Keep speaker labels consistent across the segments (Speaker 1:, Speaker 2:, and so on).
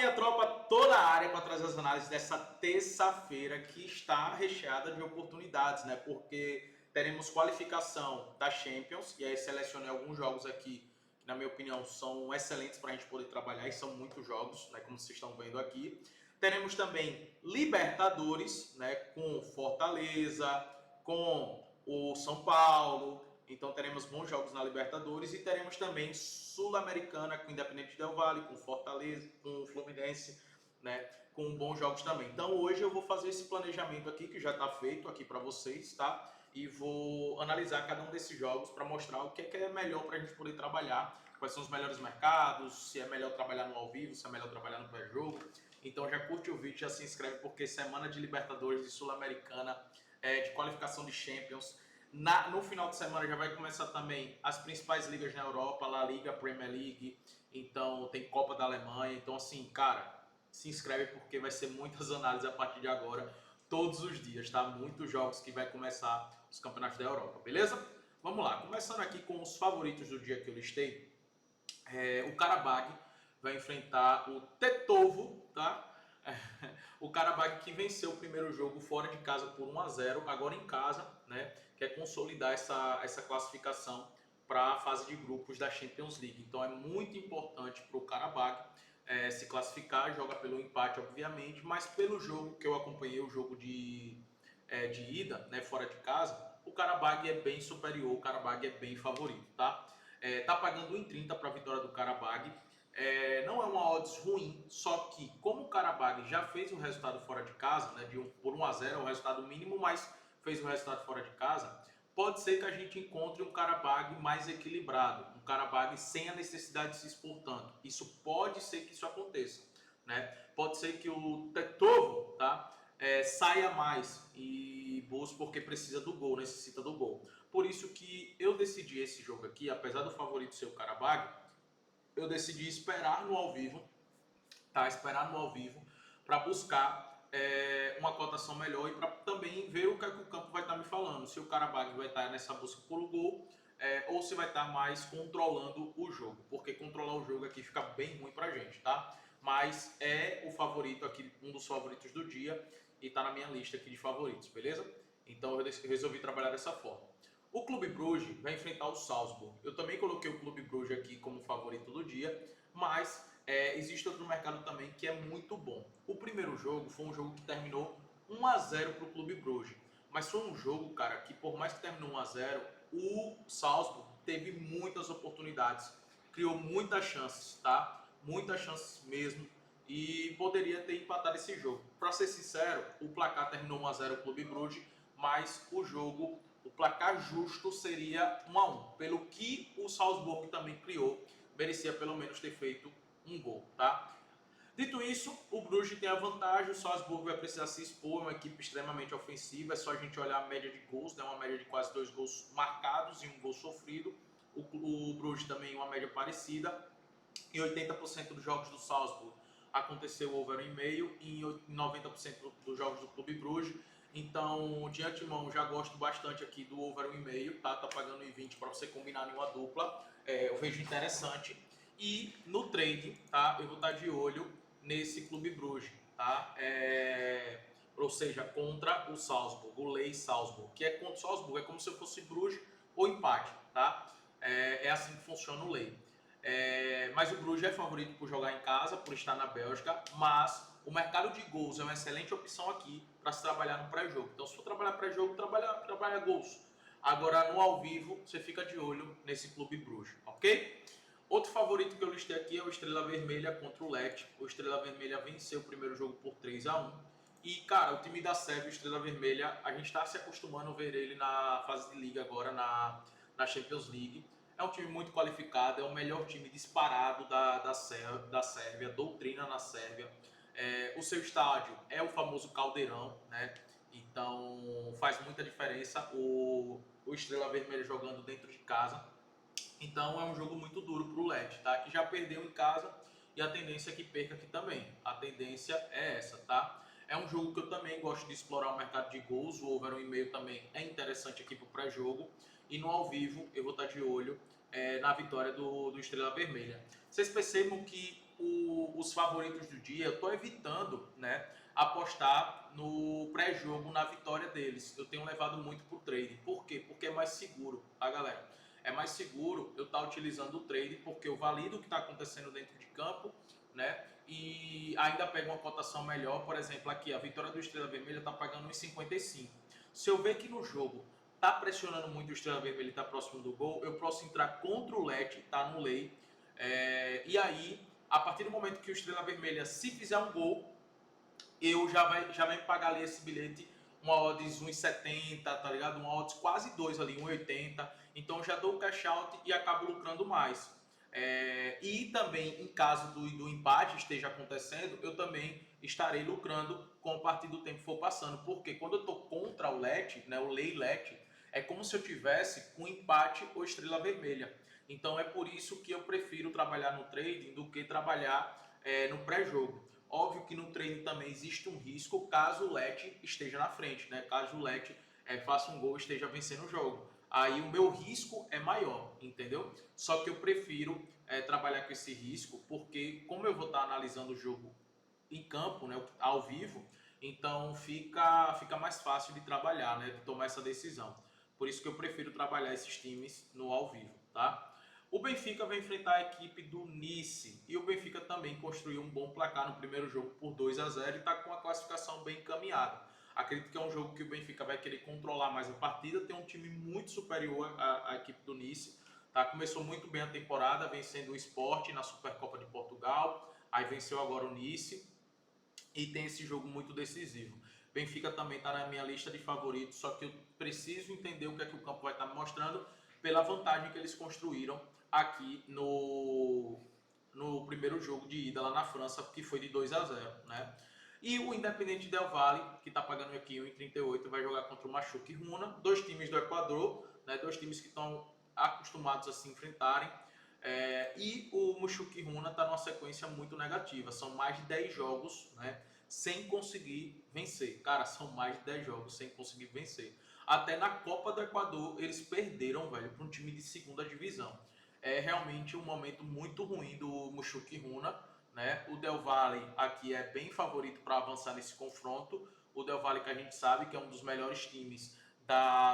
Speaker 1: minha tropa, toda a área para trazer as análises dessa terça-feira que está recheada de oportunidades, né? Porque teremos qualificação da Champions, e aí selecionei alguns jogos aqui que, na minha opinião, são excelentes para a gente poder trabalhar, e são muitos jogos, né? Como vocês estão vendo aqui. Teremos também Libertadores, né? Com Fortaleza, com o São Paulo. Então teremos bons jogos na Libertadores e teremos também Sul-Americana com o Independente Del Valle, com Fortaleza, com o Fluminense, né? Com bons jogos também. Então hoje eu vou fazer esse planejamento aqui que já está feito aqui para vocês, tá? E vou analisar cada um desses jogos para mostrar o que é melhor para a gente poder trabalhar, quais são os melhores mercados, se é melhor trabalhar no ao vivo, se é melhor trabalhar no pré-jogo. Então já curte o vídeo, já se inscreve porque semana de Libertadores, de Sul-Americana, de qualificação de Champions. No final de semana já vai começar também as principais ligas na Europa, La Liga, Premier League, então tem Copa da Alemanha. Então assim, cara, se inscreve porque vai ser muitas análises a partir de agora, todos os dias, tá? Muitos jogos que vai começar os campeonatos da Europa, beleza? Vamos lá, começando aqui com os favoritos do dia que eu listei. O Karabag vai enfrentar o Tetovo, tá? O Karabag que venceu o primeiro jogo fora de casa por 1-0, agora em casa, né? Quer consolidar essa classificação para a fase de grupos da Champions League. Então é muito importante para o Karabag se classificar, joga pelo empate, obviamente, mas pelo jogo que eu acompanhei, o jogo de ida, né, fora de casa, o Karabag é bem superior, o Karabag é bem favorito, tá? Tá pagando 1,30 para a vitória do Karabag. Não é uma odds ruim, só que como o Karabag já fez o resultado fora de casa, né, por 1-0, é o resultado mínimo, mas fez o resultado fora de casa, pode ser que a gente encontre um Karabag mais equilibrado, um Karabag sem a necessidade de se expor tanto. Isso pode ser que isso aconteça, né? Pode ser que o Tetovo, tá, saia mais e busque porque precisa do gol, necessita do gol. Por isso que eu decidi esse jogo aqui, apesar do favorito ser o Karabag, eu decidi esperar no ao vivo, tá? Esperar no ao vivo para buscar uma cotação melhor e para também ver o que, é que o campo vai estar me falando. Se o Karabag vai estar nessa busca por gol ou se vai estar mais controlando o jogo, porque controlar o jogo aqui fica bem ruim para a gente, tá? Mas é o favorito aqui, um dos favoritos do dia e está na minha lista aqui de favoritos, beleza? Então eu resolvi trabalhar dessa forma. O Clube Bruges vai enfrentar o Salzburg. Eu também coloquei o Clube Bruges aqui como favorito do dia, mas existe outro mercado também que é muito bom. O primeiro jogo foi um jogo que terminou 1-0 para o Clube Bruges, mas foi um jogo, cara, que por mais que terminou 1-0, o Salzburg teve muitas oportunidades, criou muitas chances, tá? Muitas chances mesmo, e poderia ter empatado esse jogo. Para ser sincero, o placar terminou 1-0 o Clube Bruges, mas o placar justo seria 1-1. Pelo que o Salzburg também criou, merecia pelo menos ter feito um gol, tá? Dito isso, o Bruges tem a vantagem, o Salzburg vai precisar se expor, é uma equipe extremamente ofensiva, é só a gente olhar a média de gols, né? Uma média de quase 2 gols marcados e um gol sofrido. O Bruges também uma média parecida. Em 80% dos jogos do Salzburg aconteceu over 1,5 e em 90% dos jogos do Clube Bruges. Então, de antemão, já gosto bastante aqui do over 1,5, tá? Tá pagando 1,20 para você combinar em uma dupla. Eu vejo interessante. E no trade, tá? Eu vou estar de olho nesse Clube Bruges, tá? Ou seja, contra o Salzburg, o Lei Salzburg, que é contra o Salzburg, é como se fosse Bruges ou empate, tá? É assim que funciona o Lei. Mas o Bruges é favorito por jogar em casa, por estar na Bélgica, mas o mercado de gols é uma excelente opção aqui para se trabalhar no pré-jogo. Então, se for trabalhar pré-jogo, trabalha gols. Agora, no ao vivo, você fica de olho nesse Clube Bruges, ok? Outro favorito que eu listei aqui é o Estrela Vermelha contra o Lecce. O Estrela Vermelha venceu o primeiro jogo por 3-1. E, cara, o time da Sérvia, o Estrela Vermelha, a gente está se acostumando a ver ele na fase de liga agora, na Champions League. É um time muito qualificado, é o melhor time disparado da Sérvia, doutrina na Sérvia. O seu estádio é o famoso Caldeirão, né? Então faz muita diferença o Estrela Vermelha jogando dentro de casa. Então é um jogo muito duro para o Lecce, tá? Que já perdeu em casa e a tendência é que perca aqui também. A tendência é essa, tá? É um jogo que eu também gosto de explorar o mercado de gols. O over 1,5 também é interessante aqui para o pré-jogo. E no ao vivo eu vou estar de olho na vitória do Estrela Vermelha. Vocês percebam que os favoritos do dia, eu estou evitando, né, apostar no pré-jogo na vitória deles. Eu tenho levado muito pro trade. Por quê? Porque é mais seguro, tá, galera? É mais seguro eu estar utilizando o trade porque eu valido o que está acontecendo dentro de campo, né? E ainda pego uma cotação melhor. Por exemplo, aqui a vitória do Estrela Vermelha está pagando 1,55. Se eu ver que no jogo tá pressionando muito o Estrela Vermelha e tá próximo do gol, eu posso entrar contra o Let, tá no lei. E aí, a partir do momento que o Estrela Vermelha, se fizer um gol, eu já vai me pagar ali esse bilhete, uma odds 1,70, tá ligado? Uma odds quase 2 ali, 1,80. Então eu já dou o cash out e acabo lucrando mais. E também, em caso do empate esteja acontecendo, eu também estarei lucrando com o partir do tempo for passando. Porque quando eu estou contra o LET, né, o Lei LET, é como se eu tivesse com empate ou estrela vermelha. Então é por isso que eu prefiro trabalhar no trading do que trabalhar no pré-jogo. Óbvio que no trading também existe um risco caso o LET esteja na frente, né? Caso o LET faça um gol e esteja vencendo o jogo. Aí o meu risco é maior, entendeu? Só que eu prefiro trabalhar com esse risco porque como eu vou estar analisando o jogo em campo, né, ao vivo, então fica mais fácil de trabalhar, né, de tomar essa decisão. Por isso que eu prefiro trabalhar esses times no ao vivo, tá? O Benfica vai enfrentar a equipe do Nice e o Benfica também construiu um bom placar no primeiro jogo por 2-0 e está com a classificação bem encaminhada. Acredito que é um jogo que o Benfica vai querer controlar mais a partida, tem um time muito superior à equipe do Nice. Tá? Começou muito bem a temporada, vencendo o Sport na Supercopa de Portugal, aí venceu agora o Nice e tem esse jogo muito decisivo. Benfica também está na minha lista de favoritos, só que eu preciso entender o que é que o campo vai estar me mostrando pela vantagem que eles construíram aqui no primeiro jogo de ida lá na França, que foi de 2-0, né? E o Independente Del Valle, que está pagando aqui 1,38, vai jogar contra o Machuque Runa, dois times do Equador, né? Dois times que estão acostumados a se enfrentarem. E o Mushuki Runa está numa sequência muito negativa. São mais de 10 jogos, né, sem conseguir vencer. Cara, são mais de 10 jogos sem conseguir vencer. Até na Copa do Equador eles perderam, velho, para um time de segunda divisão. É realmente um momento muito ruim do Mushuki Runa, né? O Del Valle aqui é bem favorito para avançar nesse confronto. O Del Valle, que a gente sabe que é um dos melhores times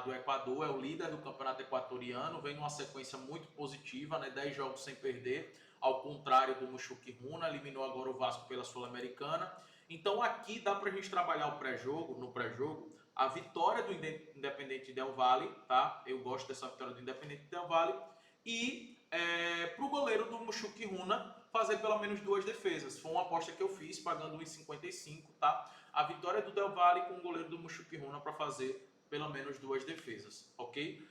Speaker 1: do Equador, é o líder do campeonato equatoriano, vem numa sequência muito positiva, né? 10 jogos sem perder, ao contrário do Mushuki Runa, eliminou agora o Vasco pela Sul-Americana. Então aqui dá pra gente trabalhar o pré-jogo, no pré-jogo, a vitória do Independente Del Valle, tá? Eu gosto dessa vitória do Independente Del Valle. E pro goleiro do Mushuki Runa fazer pelo menos duas defesas. Foi uma aposta que eu fiz, pagando 1,55, tá? A vitória do Del Valle com o goleiro do Mushuki Runa para fazer pelo menos duas defesas, ok?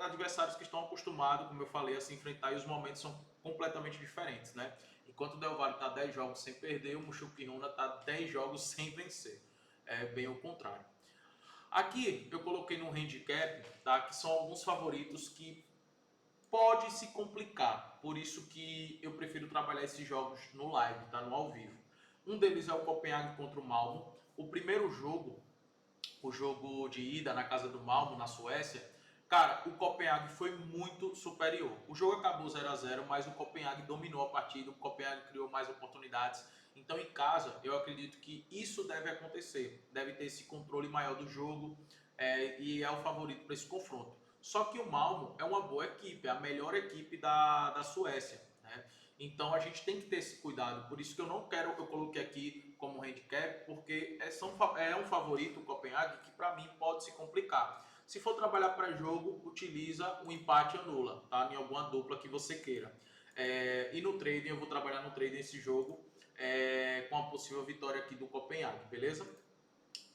Speaker 1: Adversários que estão acostumados, como eu falei, a se enfrentar e os momentos são completamente diferentes, né? Enquanto o Del Valle está 10 jogos sem perder, o Mushuki Runa está 10 jogos sem vencer. É bem o contrário. Aqui eu coloquei no handicap, tá? Que são alguns favoritos que pode se complicar, por isso que eu prefiro trabalhar esses jogos no live, tá? No ao vivo. Um deles é o Copenhague contra o Malmo. O primeiro jogo, o jogo de ida na casa do Malmo, na Suécia, cara, o Copenhague foi muito superior. O jogo acabou 0-0, mas o Copenhague dominou a partida, o Copenhague criou mais oportunidades. Então, em casa, eu acredito que isso deve acontecer. Deve ter esse controle maior do jogo e é o favorito para esse confronto. Só que o Malmo é uma boa equipe, é a melhor equipe da Suécia, né? Então a gente tem que ter esse cuidado. Por isso que eu não quero que eu coloquei aqui como handicap, porque é um favorito o Copenhague que para mim pode se complicar. Se for trabalhar para jogo, utiliza o empate anula, tá? Em alguma dupla que você queira. E no trading, eu vou trabalhar no trading esse jogo com a possível vitória aqui do Copenhague, beleza?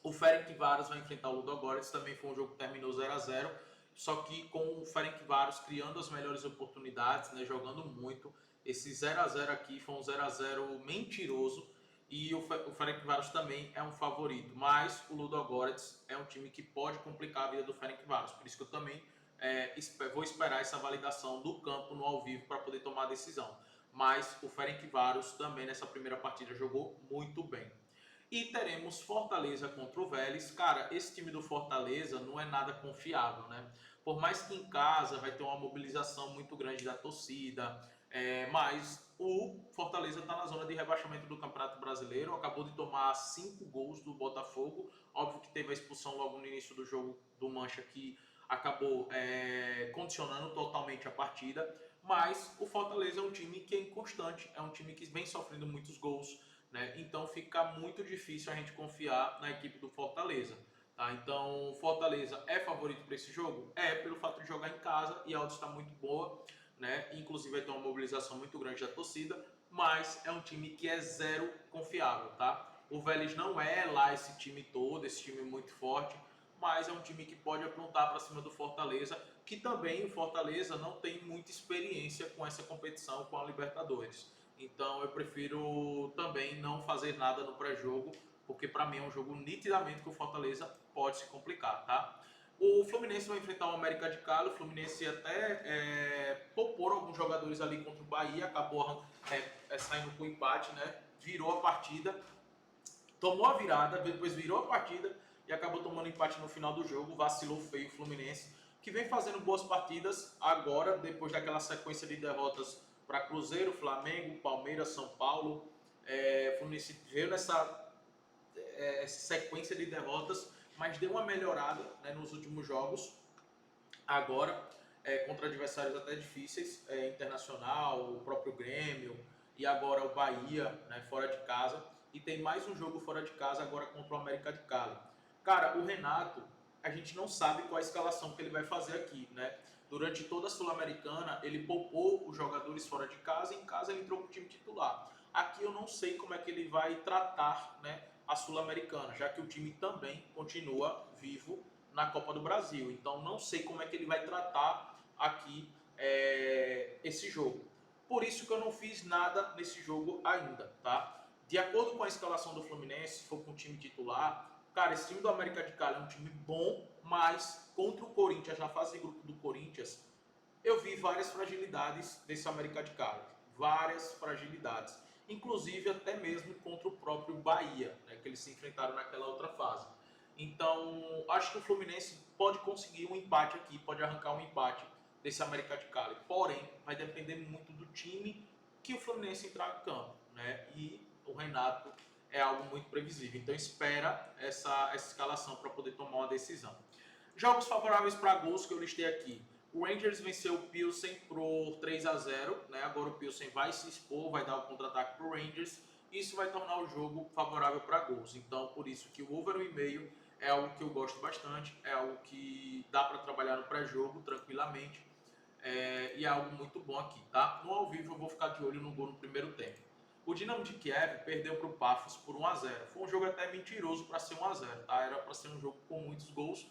Speaker 1: O Ferencváros vai enfrentar o Ludogorets, também foi um jogo que terminou 0-0, só que com o Ferencváros criando as melhores oportunidades, né, jogando muito. Esse 0-0 aqui foi um 0-0 mentiroso e o Ferencváros também é um favorito, mas o Ludogorets é um time que pode complicar a vida do Ferencváros, por isso que eu também vou esperar essa validação do campo no ao vivo para poder tomar a decisão. Mas o Ferencváros também nessa primeira partida jogou muito bem. E teremos Fortaleza contra o Vélez. Cara, esse time do Fortaleza não é nada confiável, né? Por mais que em casa vai ter uma mobilização muito grande da torcida, mas o Fortaleza está na zona de rebaixamento do Campeonato Brasileiro, acabou de tomar 5 gols do Botafogo. Óbvio que teve a expulsão logo no início do jogo do Mancha, que acabou condicionando totalmente a partida. Mas o Fortaleza é um time que é inconstante, é um time que vem sofrendo muitos gols, né? Então fica muito difícil a gente confiar na equipe do Fortaleza. Tá? Então, Fortaleza é favorito para esse jogo? É, pelo fato de jogar em casa e a odd está muito boa, né? Inclusive vai ter uma mobilização muito grande da torcida, mas é um time que é zero confiável, tá? O Vélez não é lá esse time todo, esse time muito forte, mas é um time que pode aprontar para cima do Fortaleza, que também o Fortaleza não tem muita experiência com essa competição, com a Libertadores. Então eu prefiro também não fazer nada no pré-jogo, porque para mim é um jogo nitidamente que o Fortaleza pode se complicar, tá? O Fluminense vai enfrentar o América de Cali. O Fluminense até poupou alguns jogadores ali contra o Bahia, acabou saindo com empate, né? Virou a partida, tomou a virada, depois virou a partida e acabou tomando empate no final do jogo. Vacilou feio o Fluminense, que vem fazendo boas partidas agora, depois daquela sequência de derrotas para Cruzeiro, Flamengo, Palmeiras, São Paulo. O Fluminense veio nessa sequência de derrotas, mas deu uma melhorada, né, nos últimos jogos. Agora, contra adversários até difíceis, Internacional, o próprio Grêmio e agora o Bahia, né, fora de casa. E tem mais um jogo fora de casa agora contra o América de Cali. Cara, o Renato, a gente não sabe qual a escalação que ele vai fazer aqui, né? Durante toda a Sul-Americana, ele poupou os jogadores fora de casa e em casa ele entrou com o time titular. Aqui eu não sei como é que ele vai tratar, né, a Sul-Americana, já que o time também continua vivo na Copa do Brasil. Então não sei como é que ele vai tratar aqui esse jogo. Por isso que eu não fiz nada nesse jogo ainda, tá? De acordo com a escalação do Fluminense, se for com o time titular, cara, esse time do América de Cali é um time bom, mas contra o Corinthians, na fase de grupo do Corinthians, eu vi várias fragilidades desse América de Cali. Várias fragilidades. Inclusive até mesmo contra o próprio Bahia, né, que eles se enfrentaram naquela outra fase. Então, acho que o Fluminense pode conseguir um empate aqui, pode arrancar um empate desse América de Cali. Porém, vai depender muito do time que o Fluminense entrar em campo, né? E o Renato é algo muito previsível. Então, espera essa escalação para poder tomar uma decisão. Jogos favoráveis para gols que eu listei aqui. O Rangers venceu o Pilsen por 3-0, né? Agora o Pilsen vai se expor, vai dar o contra-ataque para o Rangers. Isso vai tornar o jogo favorável para gols. Então, por isso que o over 1,5 é algo que eu gosto bastante, é algo que dá para trabalhar no pré-jogo tranquilamente, e é algo muito bom aqui, tá? No ao vivo eu vou ficar de olho no gol no primeiro tempo. O Dinamo de Kiev perdeu para o Pafos por 1-0. Foi um jogo até mentiroso para ser 1-0, tá? Era para ser um jogo com muitos gols,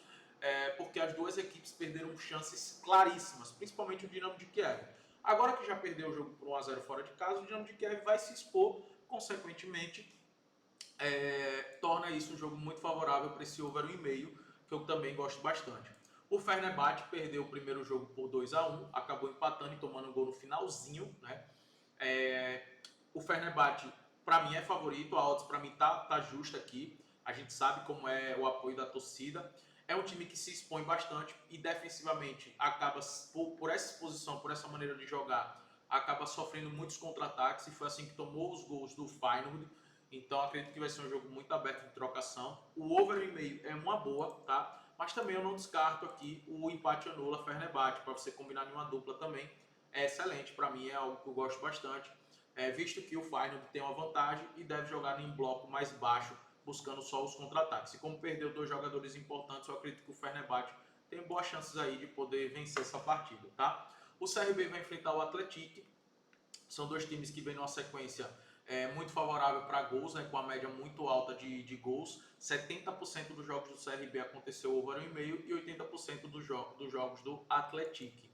Speaker 1: porque as duas equipes perderam chances claríssimas, principalmente o Dinamo de Kiev. Agora que já perdeu o jogo por 1-0 fora de casa, o Dinamo de Kiev vai se expor, consequentemente, torna isso um jogo muito favorável para esse over 1,5, que eu também gosto bastante. O Fenerbahçe perdeu o primeiro jogo por 2-1, acabou empatando e tomando um gol no finalzinho, né? O Fenerbahçe, para mim, é favorito, a odds para mim tá justa aqui. A gente sabe como é o apoio da torcida. É um time que se expõe bastante e defensivamente acaba, por essa exposição, por essa maneira de jogar, acaba sofrendo muitos contra-ataques e foi assim que tomou os gols do Feyenoord. Então acredito que vai ser um jogo muito aberto de trocação. O over 1,5 é uma boa, tá? Mas também eu não descarto aqui o empate anula Fenerbahçe, para você combinar em uma dupla também. É excelente, para mim é algo que eu gosto bastante, visto que o Feyenoord tem uma vantagem e deve jogar em bloco mais baixo, buscando só os contra-ataques. E como perdeu dois jogadores importantes, eu acredito que o Fenerbahçe tem boas chances aí de poder vencer essa partida, tá? O CRB vai enfrentar o Atlético. São dois times que vêm numa sequência muito favorável para gols, né, com a média muito alta de gols. 70% dos jogos do CRB aconteceu over 1,5 e 80% dos jogos do Atlético.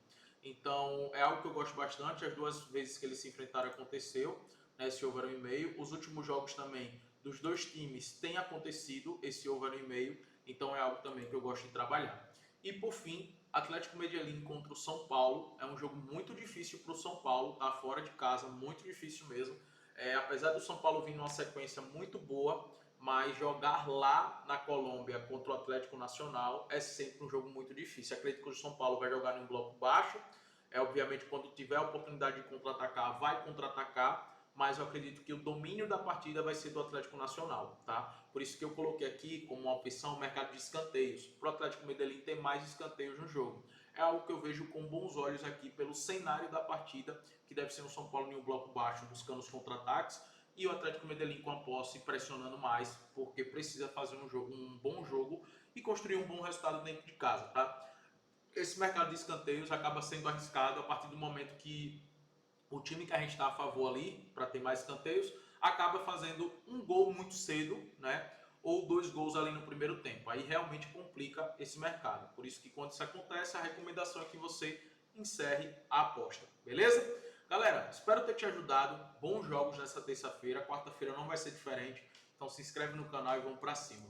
Speaker 1: Então é algo que eu gosto bastante. As duas vezes que eles se enfrentaram aconteceu, né, esse over 1,5. Os últimos jogos também dos dois times tem acontecido esse over 1,5. Então é algo também que eu gosto de trabalhar. E por fim, Atlético Medellín contra o São Paulo. É um jogo muito difícil para o São Paulo, tá fora de casa, muito difícil mesmo. Apesar do São Paulo vir numa sequência muito boa, mas jogar lá na Colômbia contra o Atlético Nacional é sempre um jogo muito difícil. Acredito que o São Paulo vai jogar em um bloco baixo, Obviamente, quando tiver a oportunidade de contra-atacar, vai contra-atacar, mas eu acredito que o domínio da partida vai ser do Atlético Nacional, tá? Por isso que eu coloquei aqui como uma opção o mercado de escanteios. Para o Atlético Medellín ter mais escanteios no jogo. É algo que eu vejo com bons olhos aqui pelo cenário da partida, que deve ser um São Paulo em um bloco baixo, buscando os contra-ataques, e o Atlético Medellín com a posse pressionando mais, porque precisa fazer um bom jogo e construir um bom resultado dentro de casa, tá? Esse mercado de escanteios acaba sendo arriscado a partir do momento que o time que a gente está a favor ali, para ter mais escanteios, acaba fazendo um gol muito cedo, né? Ou 2 gols ali no primeiro tempo. Aí realmente complica esse mercado. Por isso que quando isso acontece, a recomendação é que você encerre a aposta. Beleza? Galera, espero ter te ajudado. Bons jogos nessa terça-feira. Quarta-feira não vai ser diferente. Então se inscreve no canal e vamos para cima.